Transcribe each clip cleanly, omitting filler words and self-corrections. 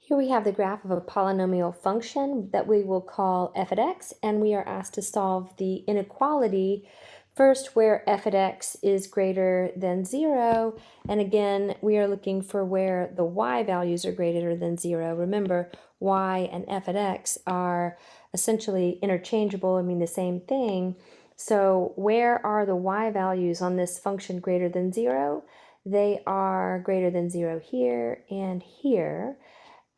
Here we have the graph of a polynomial function that we will call f at x, and we are asked to solve the inequality first where f at x is greater than 0, and again we are looking for where the y values are greater than 0. Remember, y and f at x are essentially interchangeable, I mean the same thing. So where are the y values on this function greater than 0? They are greater than 0 here and here.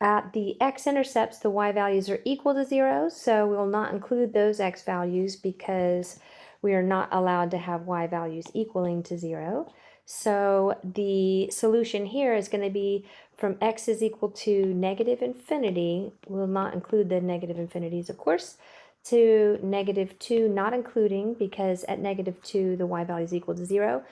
At the x-intercepts, the y values are equal to 0, so we will not include those x values because we are not allowed to have y values equaling to 0. So the solution here is going to be from x is equal to negative infinity, we'll not include the negative infinities, of course, to negative 2, not including, because at negative 2 the y value is equal to 0.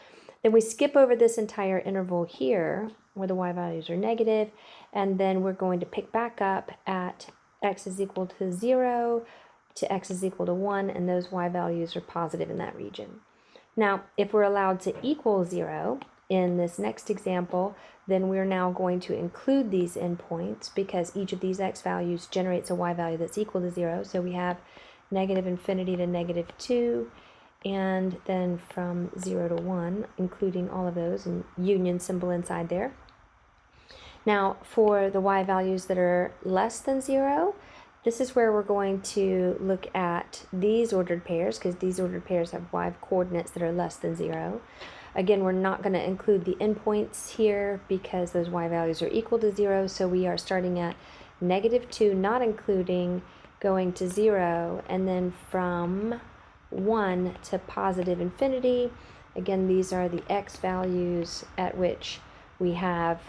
Then we skip over this entire interval here where the y values are negative, and then we're going to pick back up at x is equal to 0 to x is equal to 1, and those y values are positive in that region. Now, if we're allowed to equal 0 in this next example, then we're now going to include these endpoints because each of these x values generates a y value that's equal to 0. So we have negative infinity to negative 2, and then from 0 to 1, including all of those, and union symbol inside there. Now, for the y values that are less than 0, this is where we're going to look at these ordered pairs, because these ordered pairs have y coordinates that are less than 0. Again, we're not going to include the endpoints here because those y values are equal to 0, so we are starting at negative 2, not including, going to 0, and then from 1 to positive infinity. Again, these are the x values at which we have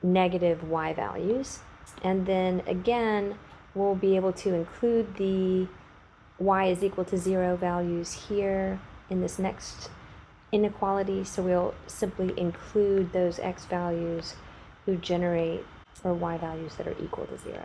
negative y values, and then again we'll be able to include the y is equal to 0 values here in this next inequality, so we'll simply include those x values who generate or y values that are equal to 0.